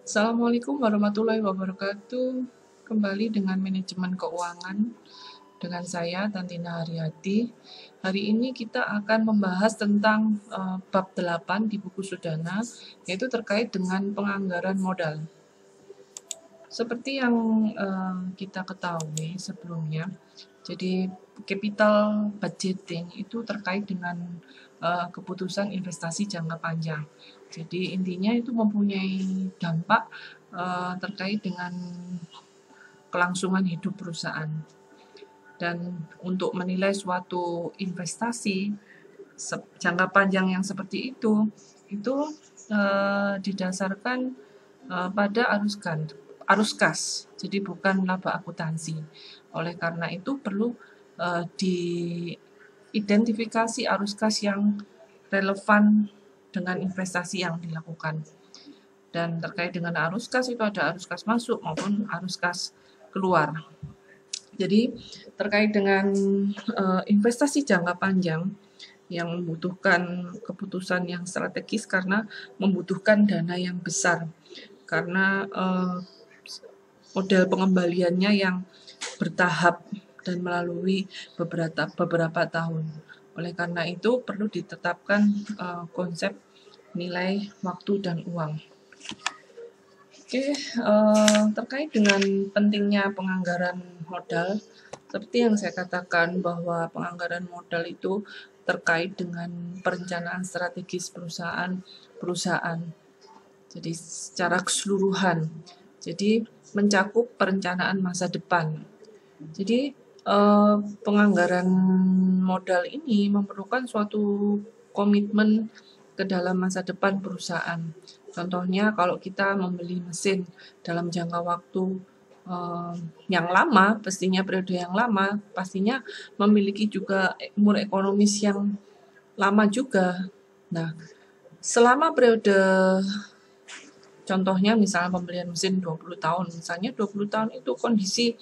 Assalamualaikum warahmatullahi wabarakatuh. Kembali dengan manajemen keuangan dengan saya Tantina Haryati. Hari ini kita akan membahas tentang bab 8 di buku Sudana, yaitu terkait dengan penganggaran modal. Seperti yang kita ketahui sebelumnya, jadi capital budgeting itu terkait dengan keputusan investasi jangka panjang. Jadi intinya itu mempunyai dampak terkait dengan kelangsungan hidup perusahaan. Dan untuk menilai suatu investasi jangka panjang yang seperti itu didasarkan pada arus kas, jadi bukan laba akuntansi. Oleh karena itu perlu diidentifikasi arus kas yang relevan dengan investasi yang dilakukan. Dan terkait dengan arus kas itu ada arus kas masuk maupun arus kas keluar. Jadi terkait dengan investasi jangka panjang yang membutuhkan keputusan yang strategis karena membutuhkan dana yang besar. Karena model pengembaliannya yang bertahap dan melalui beberapa tahun. Oleh karena itu perlu ditetapkan konsep nilai waktu dan uang. Oke, terkait dengan pentingnya penganggaran modal, seperti yang saya katakan bahwa penganggaran modal itu terkait dengan perencanaan strategis perusahaan. Jadi secara keseluruhan. Jadi mencakup perencanaan masa depan. Jadi penganggaran modal ini memerlukan suatu komitmen ke dalam masa depan perusahaan. Contohnya kalau kita membeli mesin dalam jangka waktu yang lama, pastinya periode yang lama, pastinya memiliki juga umur ekonomis yang lama juga. Nah, selama periode contohnya misalnya pembelian mesin 20 tahun, misalnya 20 tahun itu kondisi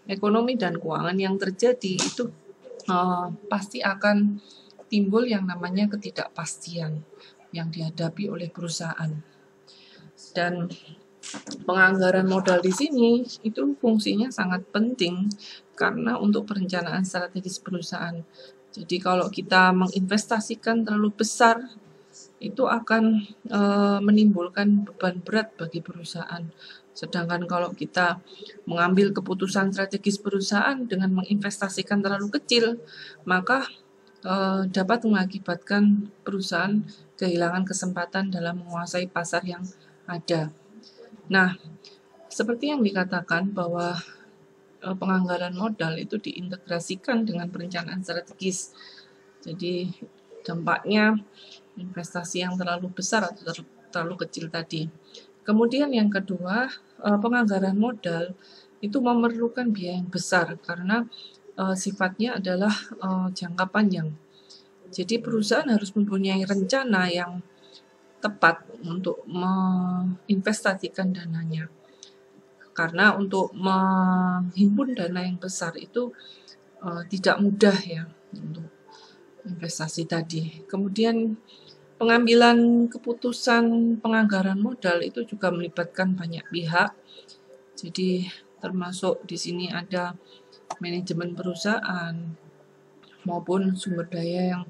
ekonomi dan keuangan yang terjadi itu pasti akan timbul yang namanya ketidakpastian yang dihadapi oleh perusahaan. Dan penganggaran modal di sini itu fungsinya sangat penting karena untuk perencanaan strategis perusahaan. Jadi kalau kita menginvestasikan terlalu besar itu akan menimbulkan beban berat bagi perusahaan. Sedangkan kalau kita mengambil keputusan strategis perusahaan dengan menginvestasikan terlalu kecil, maka dapat mengakibatkan perusahaan kehilangan kesempatan dalam menguasai pasar yang ada. Nah, seperti yang dikatakan bahwa penganggaran modal itu diintegrasikan dengan perencanaan strategis. Jadi dampaknya investasi yang terlalu besar atau terlalu kecil tadi. Kemudian yang kedua, penganggaran modal itu memerlukan biaya yang besar karena sifatnya adalah jangka panjang. Jadi perusahaan harus mempunyai rencana yang tepat untuk menginvestasikan dananya. Karena untuk menghimpun dana yang besar itu tidak mudah ya untuk investasi tadi. Kemudian pengambilan keputusan penganggaran modal itu juga melibatkan banyak pihak. Jadi termasuk di sini ada manajemen perusahaan maupun sumber daya yang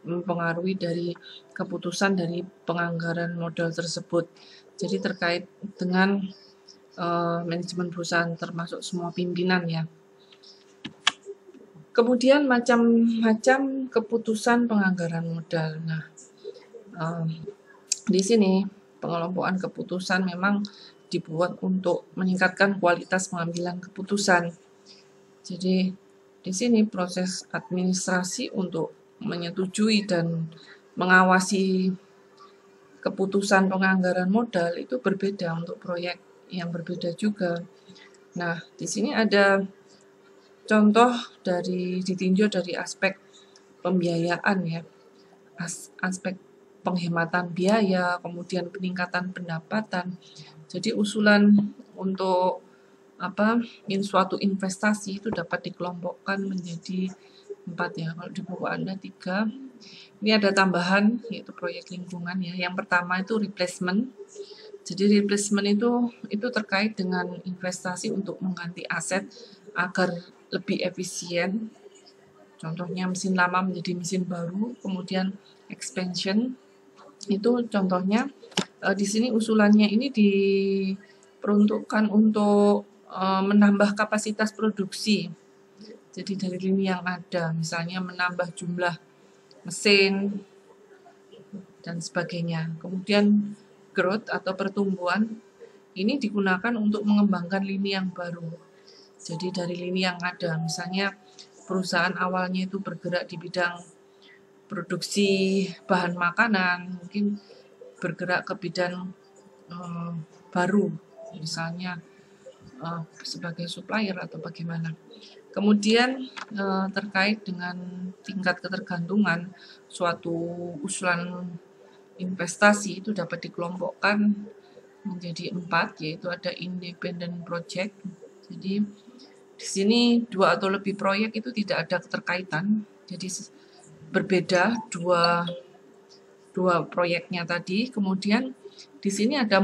mempengaruhi dari keputusan dari penganggaran modal tersebut. Jadi terkait dengan manajemen perusahaan termasuk semua pimpinan ya. Kemudian macam-macam keputusan penganggaran modal. Nah, di sini pengelompokan keputusan memang dibuat untuk meningkatkan kualitas pengambilan keputusan. Jadi di sini proses administrasi untuk menyetujui dan mengawasi keputusan penganggaran modal itu berbeda untuk proyek yang berbeda juga. Nah, di sini ada contoh ditinjau dari aspek pembiayaan ya, aspek penghematan biaya, kemudian peningkatan pendapatan. Jadi usulan untuk suatu investasi itu dapat dikelompokkan menjadi 4 ya. Kalau di buku Anda 3. Ini ada tambahan yaitu proyek lingkungan ya. Yang pertama itu replacement. Jadi replacement itu terkait dengan investasi untuk mengganti aset agar lebih efisien. Contohnya mesin lama menjadi mesin baru, kemudian expansion itu contohnya di sini usulannya ini diperuntukkan untuk menambah kapasitas produksi. Jadi dari lini yang ada, misalnya menambah jumlah mesin dan sebagainya. Kemudian growth atau pertumbuhan ini digunakan untuk mengembangkan lini yang baru. Jadi dari lini yang ada, misalnya perusahaan awalnya itu bergerak di bidang produksi bahan makanan, mungkin bergerak ke bidang baru, misalnya sebagai supplier atau bagaimana. Kemudian terkait dengan tingkat ketergantungan, suatu usulan investasi itu dapat dikelompokkan menjadi 4, yaitu ada independent project. Jadi di sini 2 atau lebih proyek itu tidak ada keterkaitan, jadi berbeda dua proyeknya tadi. Kemudian di sini ada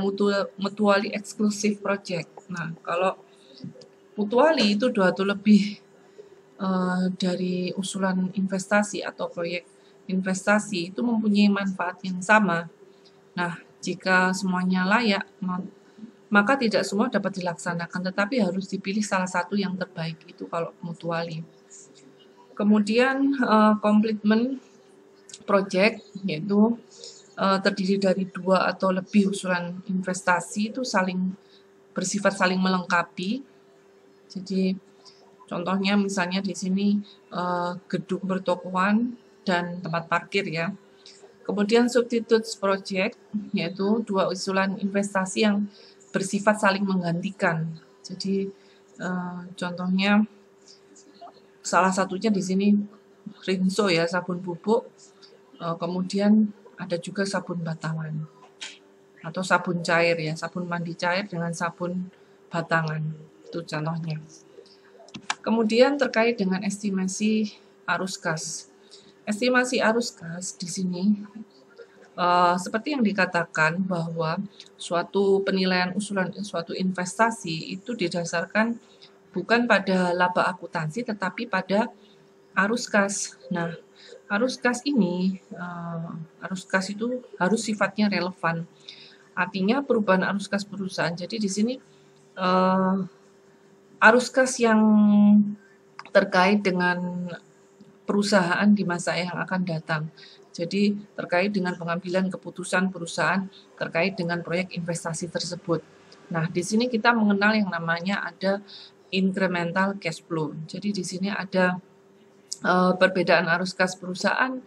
mutually exclusive project. Nah, kalau mutually itu 2 atau lebih dari usulan investasi atau proyek investasi itu mempunyai manfaat yang sama. Nah, jika semuanya layak, maka tidak semua dapat dilaksanakan, tetapi harus dipilih salah satu yang terbaik, itu kalau mutually. Kemudian commitment project, yaitu terdiri dari 2 atau lebih usulan investasi itu bersifat saling melengkapi. Jadi contohnya misalnya di sini gedung pertokoan dan tempat parkir ya. Kemudian substitute project, yaitu 2 usulan investasi yang bersifat saling menggantikan. Jadi contohnya salah satunya di sini Rinso ya, sabun bubuk. Kemudian ada juga sabun batangan atau sabun cair ya, sabun mandi cair dengan sabun batangan. Itu contohnya. Kemudian terkait dengan estimasi arus kas. Estimasi arus kas di sini seperti yang dikatakan bahwa suatu penilaian usulan suatu investasi itu didasarkan bukan pada laba akuntansi tetapi pada arus kas. Nah, arus kas itu harus sifatnya relevan. Artinya perubahan arus kas perusahaan. Jadi di sini arus kas yang terkait dengan perusahaan di masa yang akan datang. Jadi terkait dengan pengambilan keputusan perusahaan terkait dengan proyek investasi tersebut. Nah, di sini kita mengenal yang namanya ada incremental cash flow. Jadi di sini ada perbedaan arus kas perusahaan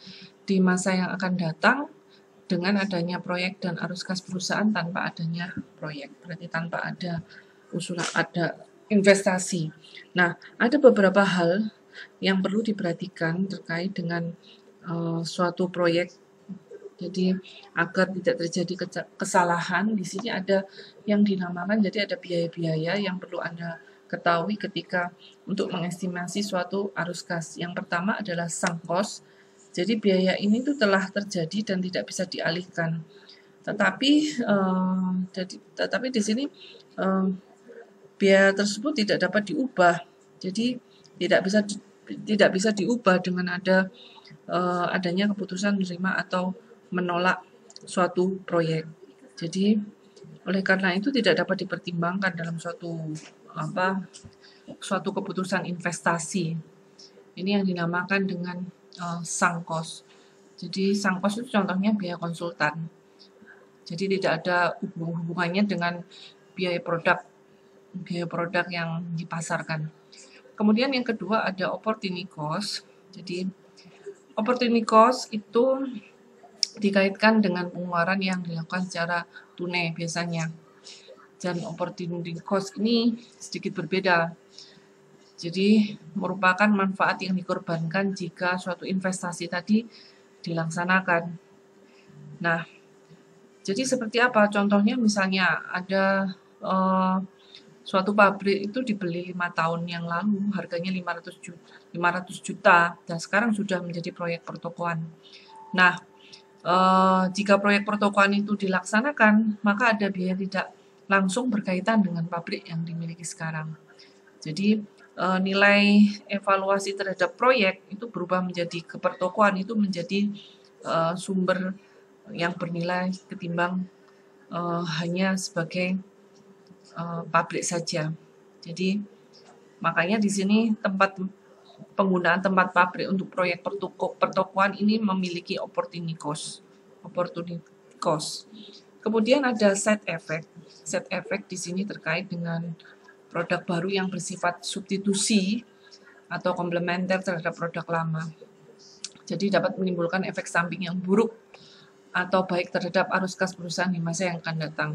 di masa yang akan datang dengan adanya proyek dan arus kas perusahaan tanpa adanya proyek. Berarti tanpa ada usulan, ada investasi. Nah, ada beberapa hal yang perlu diperhatikan terkait dengan suatu proyek. Jadi agar tidak terjadi kesalahan, di sini ada yang dinamakan, jadi ada biaya-biaya yang perlu Anda ketahui ketika untuk mengestimasi suatu arus kas. Yang pertama adalah sunk cost. Jadi biaya ini tuh telah terjadi dan tidak bisa dialihkan. Tetapi di sini biaya tersebut tidak dapat diubah. Jadi tidak bisa diubah dengan adanya keputusan menerima atau menolak suatu proyek. Jadi oleh karena itu tidak dapat dipertimbangkan dalam suatu keputusan investasi. Ini yang dinamakan dengan sunk cost. Jadi sunk cost itu contohnya biaya konsultan. Jadi tidak ada hubungannya dengan biaya produk yang dipasarkan. Kemudian yang kedua ada opportunity cost. Jadi opportunity cost itu dikaitkan dengan pengeluaran yang dilakukan secara tunai biasanya. Dan opportunity cost ini sedikit berbeda. Jadi merupakan manfaat yang dikorbankan jika suatu investasi tadi dilaksanakan. Nah, jadi seperti apa? Contohnya misalnya ada suatu pabrik itu dibeli 5 tahun yang lalu, harganya 500 juta, dan sekarang sudah menjadi proyek pertokoan. Nah, Jika proyek pertokoan itu dilaksanakan, maka ada biaya tidak langsung berkaitan dengan pabrik yang dimiliki sekarang. Jadi nilai evaluasi terhadap proyek itu berubah menjadi kepertokoan itu menjadi sumber yang bernilai ketimbang hanya sebagai pabrik saja. Jadi makanya di sini penggunaan tempat pabrik untuk proyek pertokoan ini memiliki opportunity cost. Kemudian ada side effect. Side effect di sini terkait dengan produk baru yang bersifat substitusi atau komplementer terhadap produk lama. Jadi dapat menimbulkan efek samping yang buruk atau baik terhadap arus kas perusahaan di masa yang akan datang.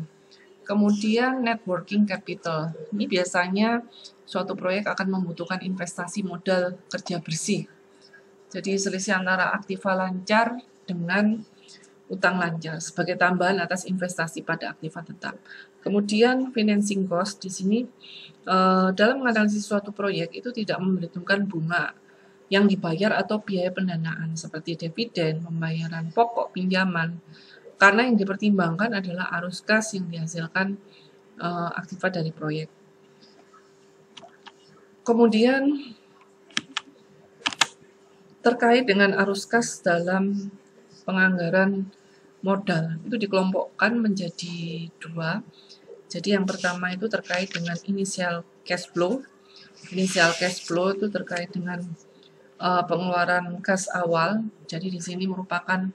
Kemudian net working capital. Ini biasanya suatu proyek akan membutuhkan investasi modal kerja bersih. Jadi selisih antara aktiva lancar dengan utang lancar sebagai tambahan atas investasi pada aktiva tetap. Kemudian financing cost di sini dalam menganalisis suatu proyek itu tidak memperhitungkan bunga yang dibayar atau biaya pendanaan seperti dividen, pembayaran pokok pinjaman. Karena yang dipertimbangkan adalah arus kas yang dihasilkan aktiva dari proyek. Kemudian terkait dengan arus kas dalam penganggaran modal itu dikelompokkan menjadi dua. Jadi yang pertama itu terkait dengan initial cash flow. Initial cash flow itu terkait dengan pengeluaran kas awal. Jadi di sini merupakan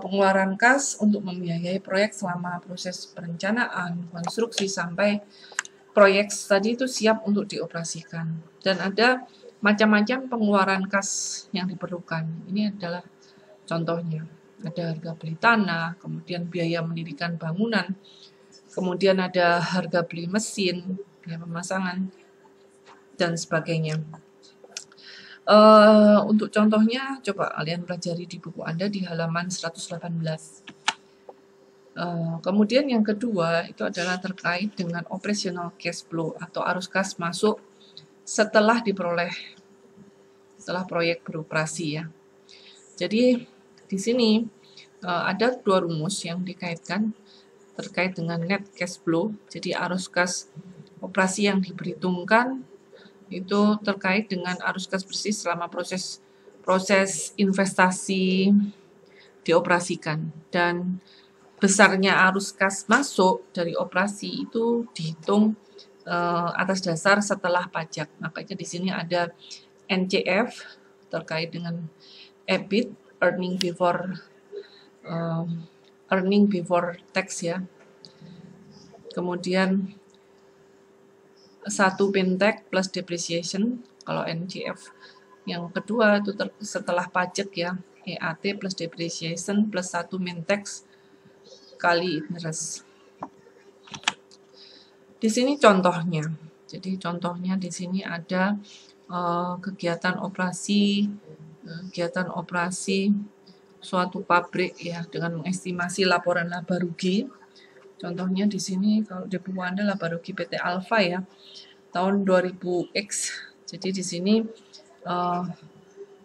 pengeluaran kas untuk membiayai proyek selama proses perencanaan, konstruksi sampai proyek tadi itu siap untuk dioperasikan. Dan ada macam-macam pengeluaran kas yang diperlukan. Ini adalah contohnya. Ada harga beli tanah, kemudian biaya mendirikan bangunan, kemudian ada harga beli mesin, biaya pemasangan, dan sebagainya. Untuk contohnya, coba kalian pelajari di buku Anda di halaman 118. Kemudian yang kedua itu adalah terkait dengan operational cash flow atau arus kas masuk setelah proyek beroperasi ya. Jadi di sini ada dua rumus yang dikaitkan terkait dengan net cash flow. Jadi arus kas operasi yang diperhitungkan itu terkait dengan arus kas bersih selama proses investasi dioperasikan, dan besarnya arus kas masuk dari operasi itu dihitung atas dasar setelah pajak. Makanya di sini ada NCF terkait dengan EBIT, earning before tax ya. Kemudian 1 Pintek plus depreciation, kalau NCF yang kedua itu setelah pajak ya, EAT plus depreciation plus 1 Mintax kali interest. Di sini contohnya. Jadi contohnya di sini ada kegiatan operasi suatu pabrik ya dengan mengestimasi laporan laba rugi. Contohnya di sini kalau di buku Anda laba rugi PT Alfa ya tahun 2000X. Jadi di sini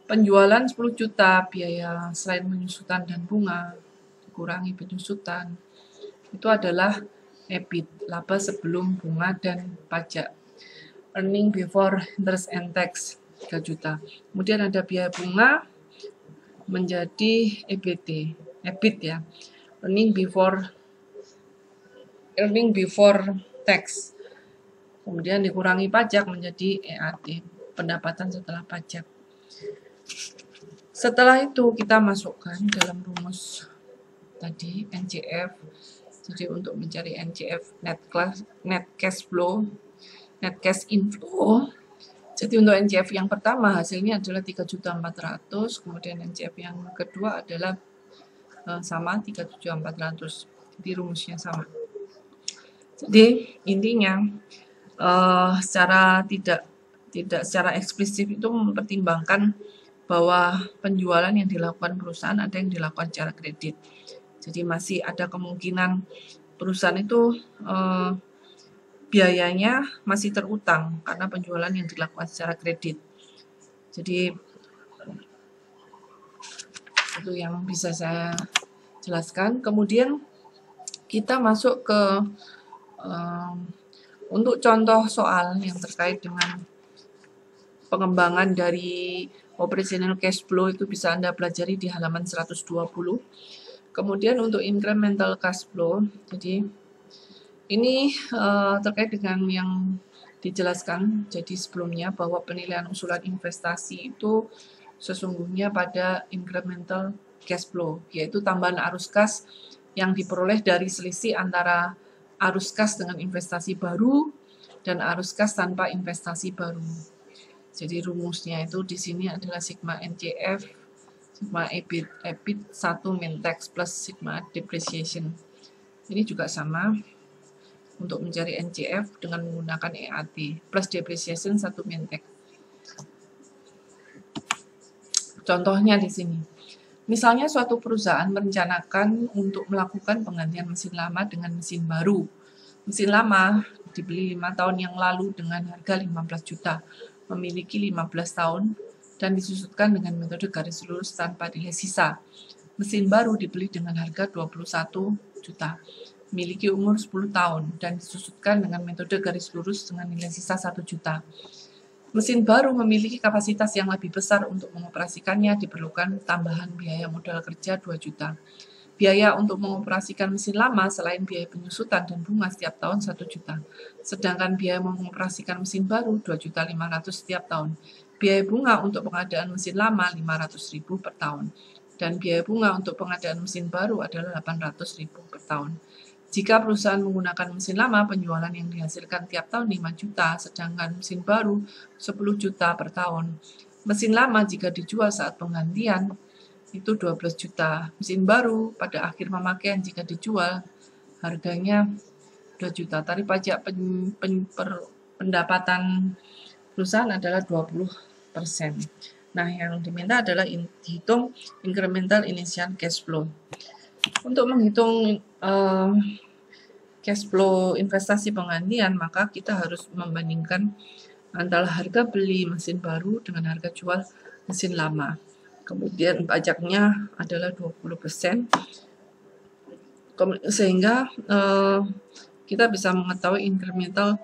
penjualan 10 juta, biaya selain penyusutan dan bunga dikurangi penyusutan itu adalah EBIT, laba sebelum bunga dan pajak. Earning before interest and tax 3 juta. Kemudian ada biaya bunga menjadi EBIT ya. Earning before tax. Kemudian dikurangi pajak menjadi EAT, pendapatan setelah pajak. Setelah itu kita masukkan dalam rumus tadi NCF. Jadi untuk mencari NCF net cash inflow. Jadi untuk NCF yang pertama hasilnya adalah 3.400.000, kemudian NCF yang kedua adalah sama 3.400.000. Jadi rumusnya sama. Jadi intinya secara tidak secara eksplisit itu mempertimbangkan bahwa penjualan yang dilakukan perusahaan ada yang dilakukan secara kredit. Jadi masih ada kemungkinan perusahaan itu biayanya masih terutang karena penjualan yang dilakukan secara kredit. Jadi Itu yang bisa saya jelaskan. Kemudian kita masuk ke untuk contoh soal yang terkait dengan pengembangan dari operational cash flow itu bisa Anda pelajari di halaman 120. Kemudian untuk incremental cash flow, jadi ini terkait dengan yang dijelaskan jadi sebelumnya bahwa penilaian usulan investasi itu sesungguhnya pada incremental cash flow, yaitu tambahan arus kas yang diperoleh dari selisih antara arus kas dengan investasi baru dan arus kas tanpa investasi baru. Jadi rumusnya itu di sini adalah sigma NCF, sigma EBIT 1 min tax plus sigma depreciation. Ini juga sama untuk mencari NCF dengan menggunakan EAT plus depreciation 1 min tax. Contohnya di sini. Misalnya suatu perusahaan merencanakan untuk melakukan penggantian mesin lama dengan mesin baru. Mesin lama dibeli 5 tahun yang lalu dengan harga 15 juta, memiliki 15 tahun, dan disusutkan dengan metode garis lurus tanpa nilai sisa. Mesin baru dibeli dengan harga 21 juta, memiliki umur 10 tahun, dan disusutkan dengan metode garis lurus dengan nilai sisa 1 juta. Mesin baru memiliki kapasitas yang lebih besar untuk mengoperasikannya, diperlukan tambahan biaya modal kerja 2 juta. Biaya untuk mengoperasikan mesin lama selain biaya penyusutan dan bunga setiap tahun 1 juta. Sedangkan biaya mengoperasikan mesin baru 2.500.000 setiap tahun. Biaya bunga untuk pengadaan mesin lama 500.000 per tahun. Dan biaya bunga untuk pengadaan mesin baru adalah 800.000 per tahun. Jika perusahaan menggunakan mesin lama, penjualan yang dihasilkan tiap tahun 5 juta, sedangkan mesin baru 10 juta per tahun. Mesin lama jika dijual saat penggantian, itu 12 juta. Mesin baru pada akhir pemakaian jika dijual, harganya 2 juta. Tarif pajak pendapatan perusahaan adalah 20%. Nah, yang diminta adalah dihitung incremental initial cash flow. Untuk menghitung cash flow investasi penggantian, maka kita harus membandingkan antara harga beli mesin baru dengan harga jual mesin lama. Kemudian pajaknya adalah 20%, sehingga kita bisa mengetahui incremental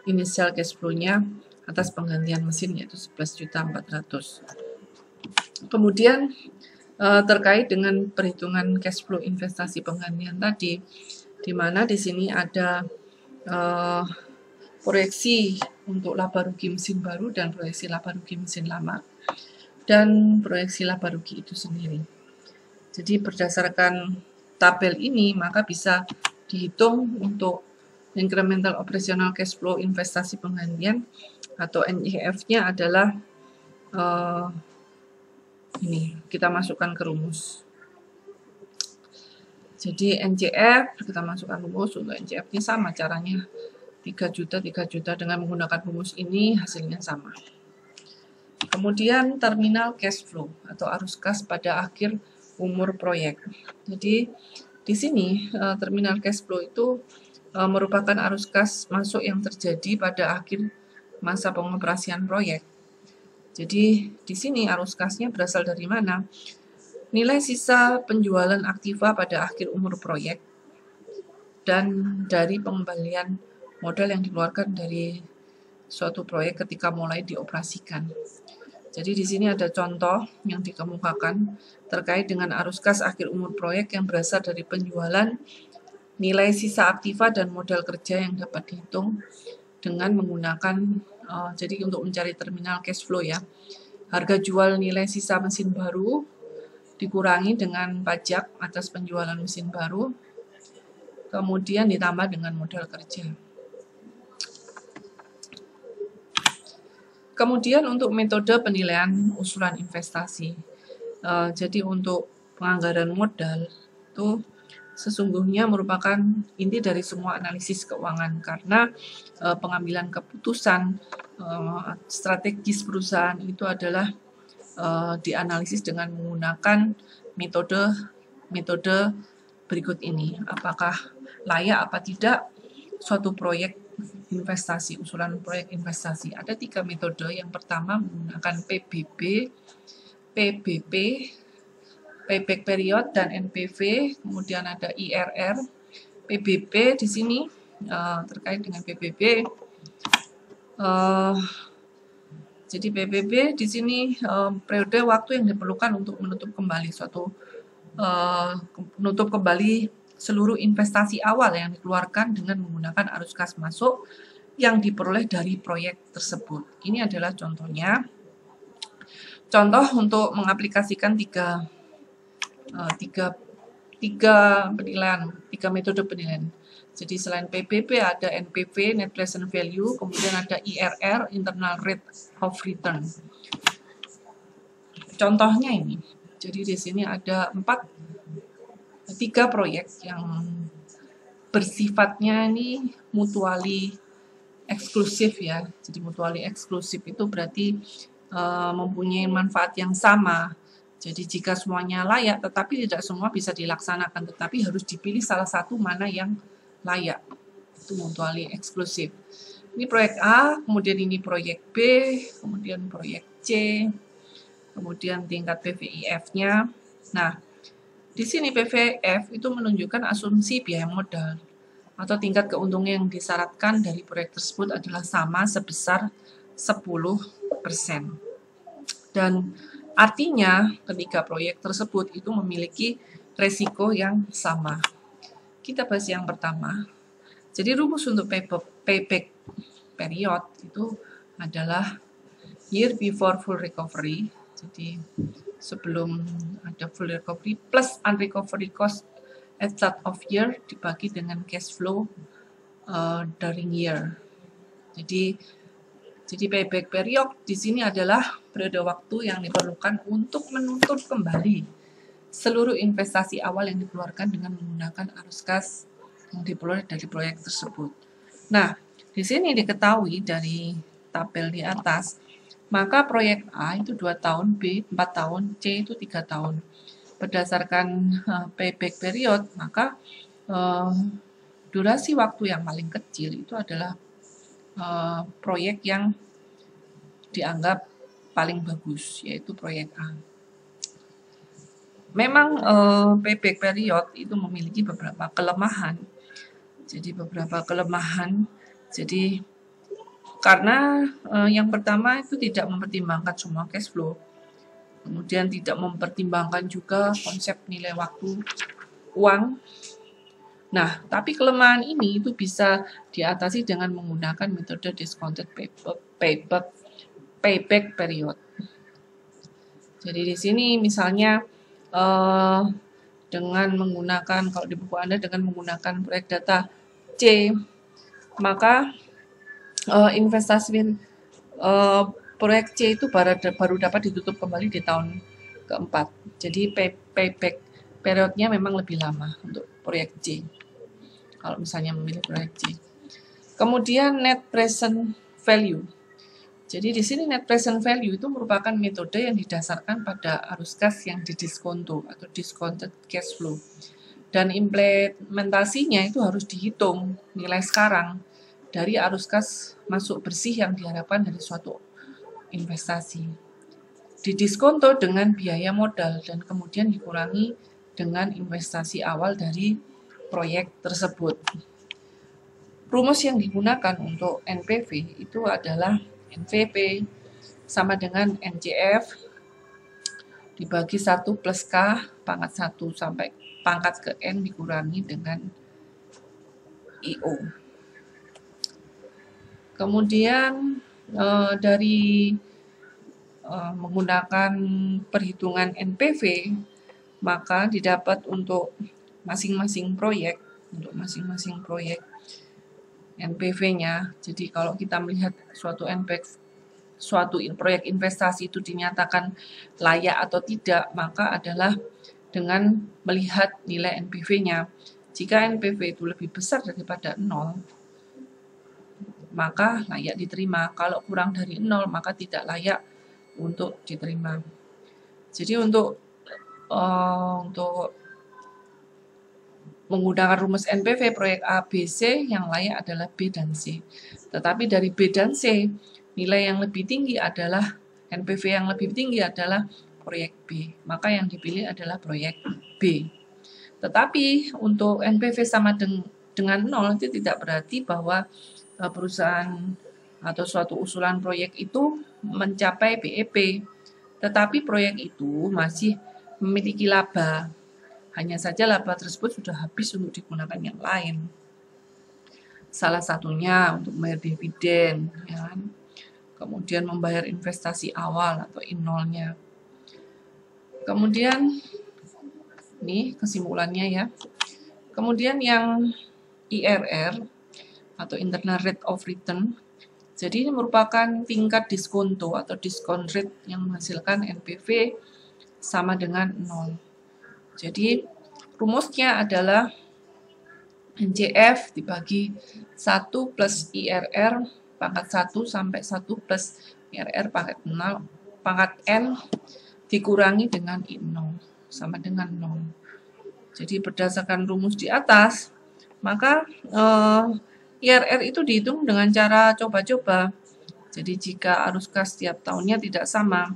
initial cash flow-nya atas penggantian mesin, yaitu 11.400.000. Kemudian terkait dengan perhitungan cash flow investasi penggantian tadi, di mana di sini ada proyeksi untuk laba rugi mesin baru dan proyeksi laba rugi mesin lama, dan proyeksi laba rugi itu sendiri. Jadi berdasarkan tabel ini, maka bisa dihitung untuk incremental operational cash flow investasi penggantian atau NIF-nya adalah ini, kita masukkan ke rumus. Jadi NCF, kita masukkan rumus. Untuk NCF-nya sama caranya, 3 juta dengan menggunakan rumus ini hasilnya sama. Kemudian terminal cash flow atau arus kas pada akhir umur proyek. Jadi di sini terminal cash flow itu merupakan arus kas masuk yang terjadi pada akhir masa pengoperasian proyek. Jadi di sini arus kasnya berasal dari mana? Nilai sisa penjualan aktiva pada akhir umur proyek dan dari pengembalian modal yang dikeluarkan dari suatu proyek ketika mulai dioperasikan. Jadi di sini ada contoh yang dikemukakan terkait dengan arus kas akhir umur proyek yang berasal dari penjualan, nilai sisa aktiva dan modal kerja yang dapat dihitung dengan menggunakan jadi untuk mencari terminal cash flow ya. Harga jual nilai sisa mesin baru dikurangi dengan pajak atas penjualan mesin baru, kemudian ditambah dengan modal kerja. Kemudian untuk metode penilaian usulan investasi. Jadi untuk penganggaran modal itu sesungguhnya merupakan inti dari semua analisis keuangan, karena pengambilan keputusan strategis perusahaan itu adalah dianalisis dengan menggunakan metode berikut ini. Apakah layak apa tidak suatu proyek investasi, usulan proyek investasi. Ada 3 metode. Yang pertama menggunakan PBB, PBP, payback period dan NPV, kemudian ada IRR, PBB di sini terkait dengan PBB. Jadi PBB di sini periode waktu yang diperlukan untuk menutup kembali menutup kembali seluruh investasi awal yang dikeluarkan dengan menggunakan arus kas masuk yang diperoleh dari proyek tersebut. Ini adalah contohnya. Contoh untuk mengaplikasikan tiga metode penilaian. Jadi selain PBB ada NPV, Net Present Value, kemudian ada IRR, Internal Rate of Return. Contohnya ini. Jadi di sini ada 3 proyek yang bersifatnya ini mutually eksklusif ya. Jadi mutually eksklusif itu berarti mempunyai manfaat yang sama. Jadi jika semuanya layak, tetapi tidak semua bisa dilaksanakan, tetapi harus dipilih salah satu mana yang layak. Itu mutually eksklusif. Ini proyek A, kemudian ini proyek B, kemudian proyek C, kemudian tingkat PVIF-nya. Nah, di sini PVIF itu menunjukkan asumsi biaya modal atau tingkat keuntungan yang disyaratkan dari proyek tersebut adalah sama sebesar 10%. Dan artinya ketika proyek tersebut itu memiliki resiko yang sama. Kita bahas yang pertama. Jadi rumus untuk payback period itu adalah year before full recovery. Jadi sebelum ada full recovery plus unrecovery cost at start of year dibagi dengan cash flow during year. Jadi payback period di sini adalah periode waktu yang diperlukan untuk menutup kembali seluruh investasi awal yang dikeluarkan dengan menggunakan arus kas yang diperoleh dari proyek tersebut. Nah, di sini diketahui dari tabel di atas, maka proyek A itu 2 tahun, B 4 tahun, C itu 3 tahun. Berdasarkan payback period, maka durasi waktu yang paling kecil itu adalah proyek yang dianggap paling bagus, yaitu proyek A. Memang payback period itu memiliki beberapa kelemahan. Jadi karena yang pertama itu tidak mempertimbangkan semua cash flow. Kemudian tidak mempertimbangkan juga konsep nilai waktu uang. Nah, tapi kelemahan ini itu bisa diatasi dengan menggunakan metode discounted payback period. Jadi di sini misalnya dengan menggunakan, kalau di buku Anda dengan menggunakan proyek data C, maka investasi proyek C itu baru dapat ditutup kembali di tahun keempat. Jadi payback periodnya memang lebih lama untuk proyek C. Kalau misalnya memilih proyek C. Kemudian net present value. Jadi di sini net present value itu merupakan metode yang didasarkan pada arus kas yang didiskonto atau discounted cash flow. Dan implementasinya itu harus dihitung nilai sekarang dari arus kas masuk bersih yang diharapkan dari suatu investasi. Didiskonto dengan biaya modal dan kemudian dikurangi dengan investasi awal dari proyek tersebut. Rumus yang digunakan untuk NPV itu adalah NVP sama dengan NCF dibagi 1 plus K pangkat 1 sampai pangkat ke N dikurangi dengan IO. Kemudian dari menggunakan perhitungan NPV, maka didapat untuk masing-masing proyek NPV-nya. Jadi kalau kita melihat suatu proyek investasi itu dinyatakan layak atau tidak, maka adalah dengan melihat nilai NPV-nya. Jika NPV itu lebih besar daripada 0, maka layak diterima. Kalau kurang dari 0, maka tidak layak untuk diterima. Jadi untuk menggunakan rumus NPV proyek A, B, C yang layak adalah B dan C. Tetapi dari B dan C, nilai yang lebih tinggi adalah NPV yang lebih tinggi adalah proyek B. Maka yang dipilih adalah proyek B. Tetapi untuk NPV sama dengan 0 itu tidak berarti bahwa perusahaan atau suatu usulan proyek itu mencapai BEP. Tetapi proyek itu masih memiliki laba. Hanya saja laba tersebut sudah habis untuk digunakan yang lain. Salah satunya untuk membayar dividen, ya kan? Kemudian membayar investasi awal atau in-nolnya. Kemudian ini kesimpulannya ya. Kemudian yang IRR atau Internal Rate of Return. Jadi ini merupakan tingkat diskonto atau discount rate yang menghasilkan NPV sama dengan 0. Jadi rumusnya adalah NCF dibagi 1 plus IRR pangkat 1 sampai 1 plus IRR pangkat 0 pangkat N dikurangi dengan I0 sama dengan 0. Jadi berdasarkan rumus di atas, maka IRR itu dihitung dengan cara coba-coba. Jadi jika arus kas setiap tahunnya tidak sama,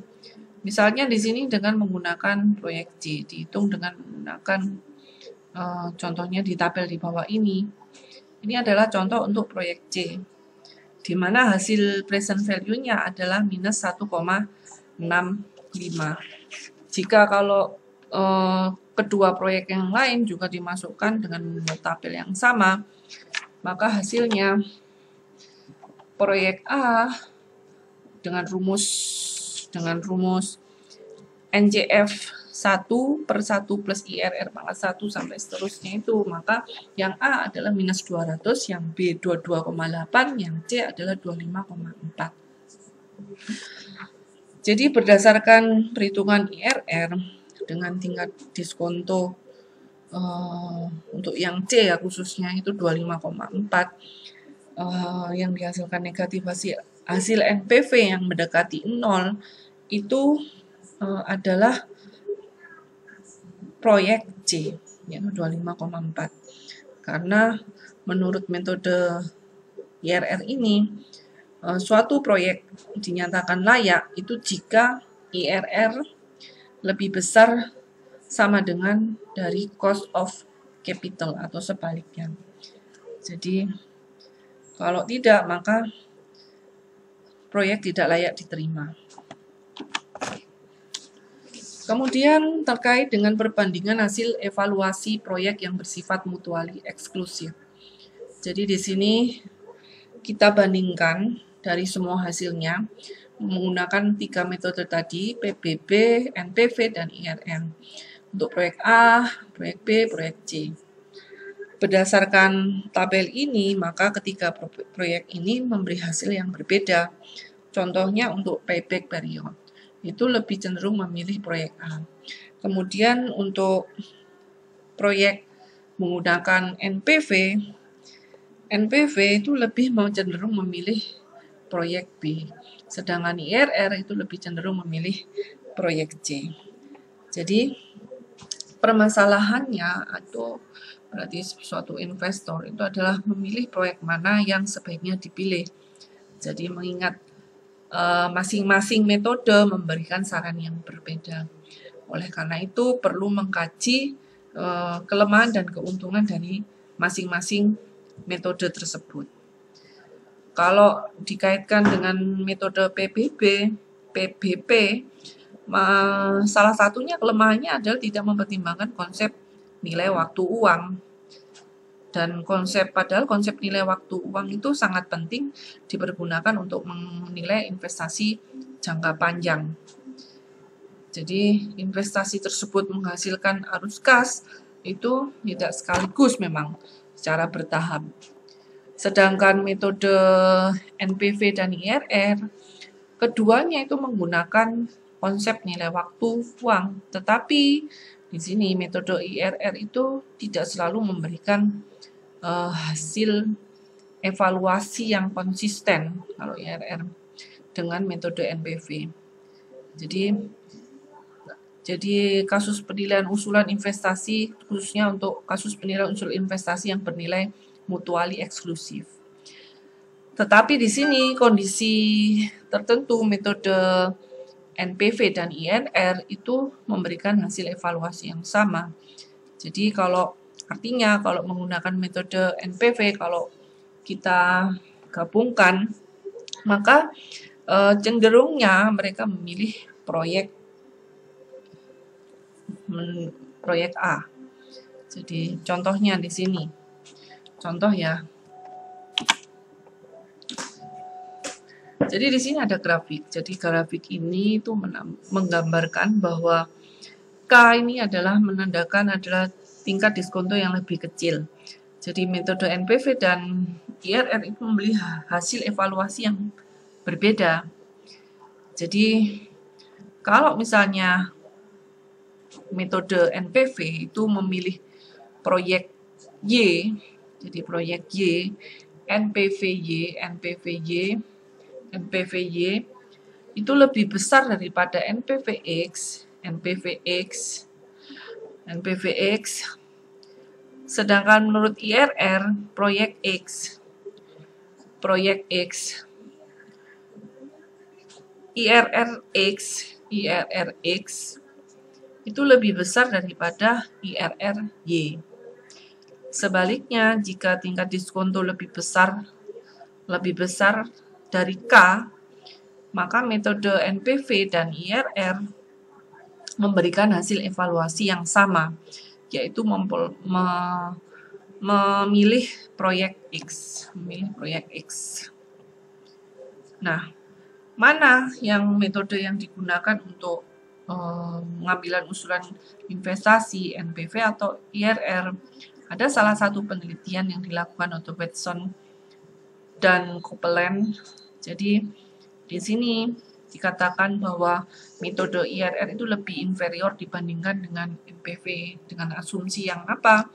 misalnya di sini dengan menggunakan proyek C, dihitung dengan menggunakan contohnya di tabel di bawah ini. Ini adalah contoh untuk proyek C, di mana hasil present value-nya adalah minus 1,65. Jika kalau kedua proyek yang lain juga dimasukkan dengan tabel yang sama, maka hasilnya proyek A dengan rumus NCF 1 per 1 plus IRR pangkat 1 sampai seterusnya itu, maka yang A adalah minus 200, yang B 22,8, yang C adalah 25,4. Jadi berdasarkan perhitungan IRR dengan tingkat diskonto untuk yang C ya khususnya itu 25,4, yang dihasilkan negatif hasil NPV yang mendekati 0 itu adalah proyek C, yaitu 25,4. Karena menurut metode IRR ini, suatu proyek dinyatakan layak itu jika IRR lebih besar sama dengan dari cost of capital atau sebaliknya. Jadi kalau tidak, maka proyek tidak layak diterima. Kemudian terkait dengan perbandingan hasil evaluasi proyek yang bersifat mutually eksklusif. Jadi di sini kita bandingkan dari semua hasilnya menggunakan 3 metode tadi, PBB, NPV, dan IRR. Untuk proyek A, proyek B, proyek C. Berdasarkan tabel ini, maka ketiga proyek ini memberi hasil yang berbeda. Contohnya untuk payback period, itu lebih cenderung memilih proyek A. Kemudian untuk proyek menggunakan NPV itu lebih cenderung memilih proyek B. Sedangkan IRR itu lebih cenderung memilih proyek C. Jadi permasalahannya atau berarti suatu investor itu adalah memilih proyek mana yang sebaiknya dipilih. Jadi mengingat masing-masing metode memberikan saran yang berbeda. Oleh karena itu perlu mengkaji kelemahan dan keuntungan dari masing-masing metode tersebut. Kalau dikaitkan dengan metode PBB, salah satunya kelemahannya adalah tidak mempertimbangkan konsep nilai waktu uang. Dan padahal konsep nilai waktu uang itu sangat penting dipergunakan untuk menilai investasi jangka panjang. Jadi investasi tersebut menghasilkan arus kas itu tidak sekaligus memang secara bertahap. Sedangkan metode NPV dan IRR, keduanya itu menggunakan konsep nilai waktu uang. Tetapi di sini metode IRR itu tidak selalu memberikan hasil evaluasi yang konsisten kalau IRR dengan metode NPV. Jadi kasus penilaian usulan investasi khususnya untuk kasus penilaian usul investasi yang bernilai mutually eksklusif. Tetapi di sini kondisi tertentu metode NPV dan IRR itu memberikan hasil evaluasi yang sama. Jadi artinya kalau menggunakan metode NPV, kalau kita gabungkan, maka cenderungnya mereka memilih proyek A. Jadi contohnya di sini. Contoh ya. Jadi di sini ada grafik. Jadi grafik ini itu menggambarkan bahwa K ini menandakan tingkat diskonto yang lebih kecil. Jadi metode NPV dan IRR itu membeli hasil evaluasi yang berbeda. Jadi kalau misalnya metode NPV itu memilih proyek Y, jadi proyek Y, NPVY itu lebih besar daripada NPVX, sedangkan menurut IRR, proyek IRRX itu lebih besar daripada IRRY. Sebaliknya, jika tingkat diskonto lebih besar dari K, maka metode NPV dan IRR memberikan hasil evaluasi yang sama, yaitu memilih proyek X. Nah, mana metode yang digunakan untuk pengambilan usulan investasi, NPV atau IRR? Ada salah satu penelitian yang dilakukan oleh Watson dan Copeland. Jadi di sini dikatakan bahwa metode IRR itu lebih inferior dibandingkan dengan NPV dengan asumsi yang apa?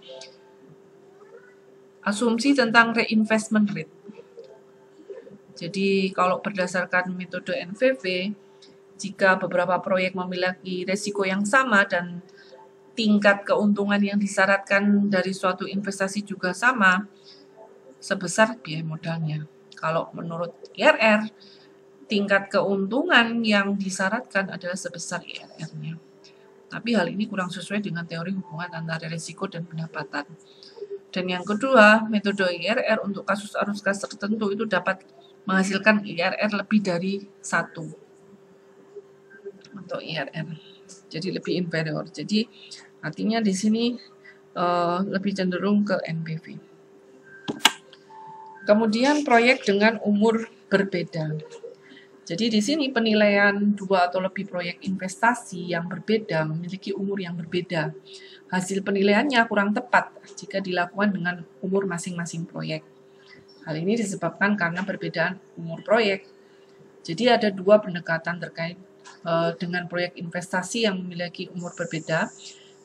Asumsi tentang reinvestment rate. Jadi kalau berdasarkan metode NPV, jika beberapa proyek memiliki resiko yang sama dan tingkat keuntungan yang disyaratkan dari suatu investasi juga sama, sebesar biaya modalnya. Kalau menurut IRR, tingkat keuntungan yang disyaratkan adalah sebesar IRR-nya. Tapi hal ini kurang sesuai dengan teori hubungan antara risiko dan pendapatan. Dan yang kedua, metode IRR untuk kasus arus kas tertentu itu dapat menghasilkan IRR lebih dari 1 untuk IRR. Jadi lebih inferior. Jadi artinya di sini lebih cenderung ke NPV. Kemudian proyek dengan umur berbeda. Jadi di sini penilaian 2 atau lebih proyek investasi yang berbeda memiliki umur yang berbeda. Hasil penilaiannya kurang tepat jika dilakukan dengan umur masing-masing proyek. Hal ini disebabkan karena perbedaan umur proyek. Jadi ada 2 pendekatan terkait dengan proyek investasi yang memiliki umur berbeda.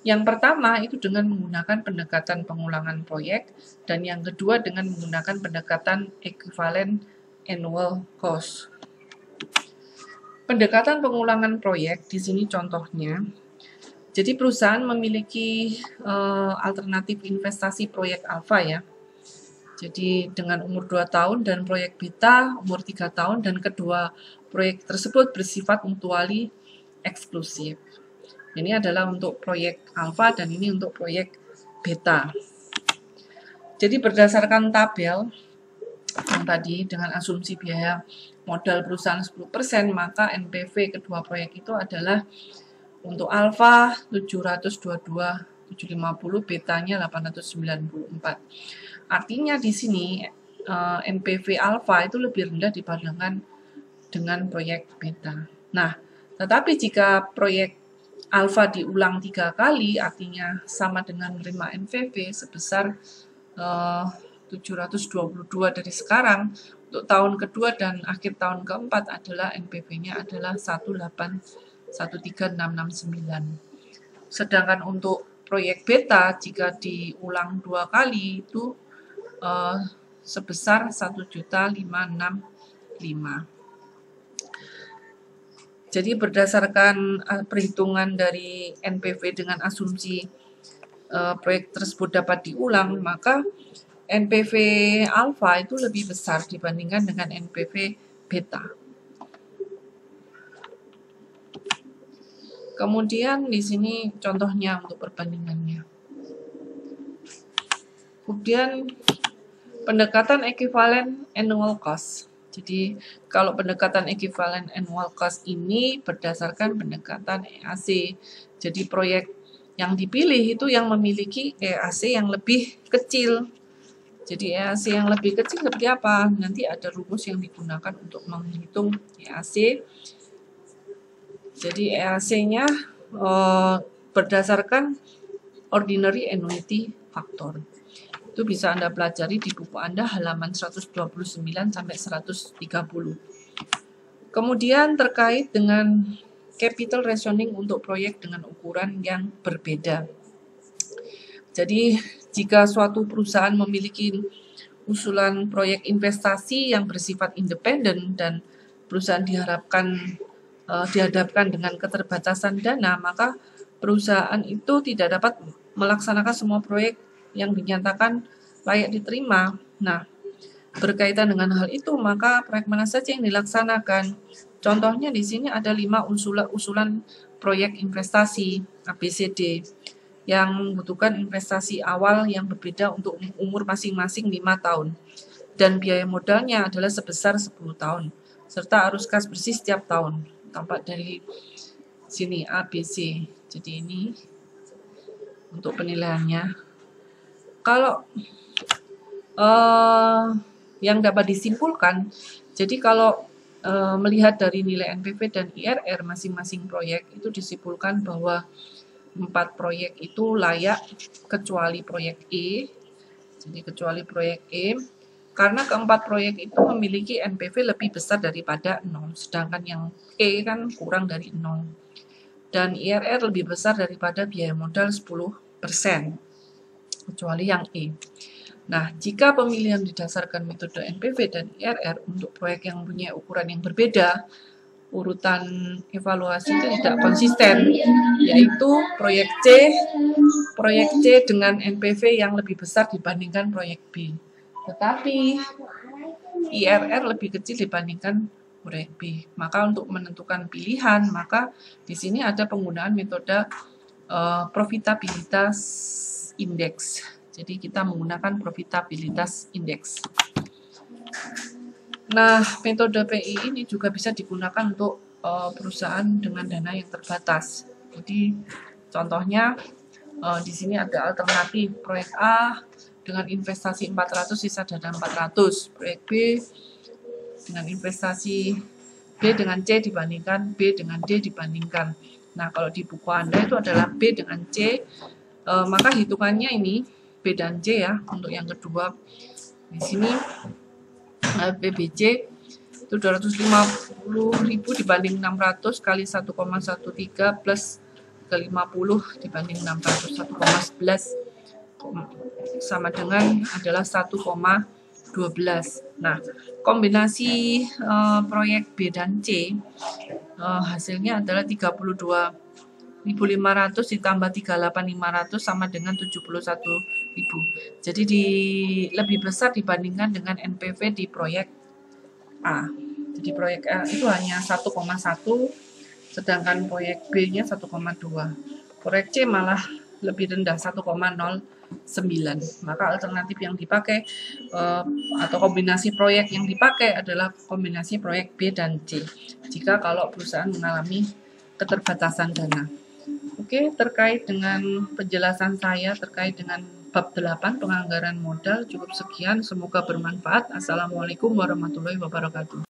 Yang pertama itu dengan menggunakan pendekatan pengulangan proyek, dan yang kedua dengan menggunakan pendekatan equivalent annual cost. Pendekatan pengulangan proyek di sini contohnya. Jadi perusahaan memiliki alternatif investasi proyek alfa ya. Jadi dengan umur 2 tahun dan proyek beta umur 3 tahun, dan kedua proyek tersebut bersifat mutually eksklusif. Ini adalah untuk proyek alfa dan ini untuk proyek beta. Jadi berdasarkan tabel yang tadi dengan asumsi biaya modal perusahaan 10%, maka NPV kedua proyek itu adalah untuk alfa 722.750, betanya 894. Artinya di sini NPV alfa itu lebih rendah dibandingkan dengan proyek beta. Nah, tetapi jika proyek alfa diulang 3 kali, artinya sama dengan menerima NPV sebesar 722 dari sekarang, untuk tahun kedua dan akhir tahun keempat adalah NPV-nya adalah 1813669. Sedangkan untuk proyek beta jika diulang 2 kali itu sebesar 1.565. Jadi berdasarkan perhitungan dari NPV dengan asumsi proyek tersebut dapat diulang, maka NPV alfa itu lebih besar dibandingkan dengan NPV beta. Kemudian di sini contohnya untuk perbandingannya. Kemudian pendekatan ekuivalen annual cost. Jadi kalau pendekatan ekuivalen annual cost ini berdasarkan pendekatan EAC. Jadi proyek yang dipilih itu yang memiliki EAC yang lebih kecil. Jadi EAC yang lebih kecil seperti apa? Nanti ada rumus yang digunakan untuk menghitung EAC. Jadi EAC-nya berdasarkan ordinary annuity factor. Itu bisa Anda pelajari di buku Anda halaman 129 sampai 130. Kemudian terkait dengan capital rationing untuk proyek dengan ukuran yang berbeda. Jadi jika suatu perusahaan memiliki usulan proyek investasi yang bersifat independen dan perusahaan dihadapkan dengan keterbatasan dana, maka perusahaan itu tidak dapat melaksanakan semua proyek yang dinyatakan layak diterima. Nah, berkaitan dengan hal itu, maka proyek mana saja yang dilaksanakan? Contohnya di sini ada 5 usulan proyek investasi ABCD yang membutuhkan investasi awal yang berbeda untuk umur masing-masing 5 tahun. Dan biaya modalnya adalah sebesar 10 tahun, serta arus kas bersih setiap tahun. Tampak dari sini ABC. Jadi ini untuk penilaiannya. Kalau yang dapat disimpulkan, jadi kalau melihat dari nilai NPV dan IRR masing-masing proyek itu disimpulkan bahwa 4 proyek itu layak kecuali proyek E. Jadi kecuali proyek E karena keempat proyek itu memiliki NPV lebih besar daripada 0, sedangkan yang E kan kurang dari 0. Dan IRR lebih besar daripada biaya modal 10%, kecuali yang E. Nah, jika pemilihan didasarkan metode NPV dan IRR untuk proyek yang mempunyai ukuran yang berbeda, urutan evaluasi itu tidak konsisten, yaitu proyek C dengan NPV yang lebih besar dibandingkan proyek B. Tetapi IRR lebih kecil dibandingkan proyek B. Maka untuk menentukan pilihan, maka di sini ada penggunaan metode profitabilitas indeks. Jadi kita menggunakan profitabilitas indeks. Nah, metode PI ini juga bisa digunakan untuk perusahaan dengan dana yang terbatas. Jadi contohnya di sini ada alternatif proyek A dengan investasi 400 sisa dana 400, proyek B dengan investasi B dengan C dibandingkan B dengan D dibandingkan. Nah, kalau di buku Anda itu adalah B dengan C, maka hitungannya ini B dan C ya untuk yang kedua. Di sini PBC itu 250.000 dibanding 600 kali 1,13 plus ke 50 dibanding 600, 1,11 sama dengan adalah 1,12. Nah, kombinasi proyek B dan C hasilnya adalah 32.500 ditambah 38.500 sama dengan 71.000. Jadi lebih besar dibandingkan dengan NPV di proyek A. Jadi proyek A itu hanya 1,1, sedangkan proyek B-nya 1,2. Proyek C malah lebih rendah 1,09. Maka alternatif yang dipakai atau kombinasi proyek yang dipakai adalah kombinasi proyek B dan C. Jika kalau perusahaan mengalami keterbatasan dana. Oke, terkait dengan penjelasan saya terkait dengan bab 8 penganggaran modal cukup sekian. Semoga bermanfaat. Assalamualaikum warahmatullahi wabarakatuh.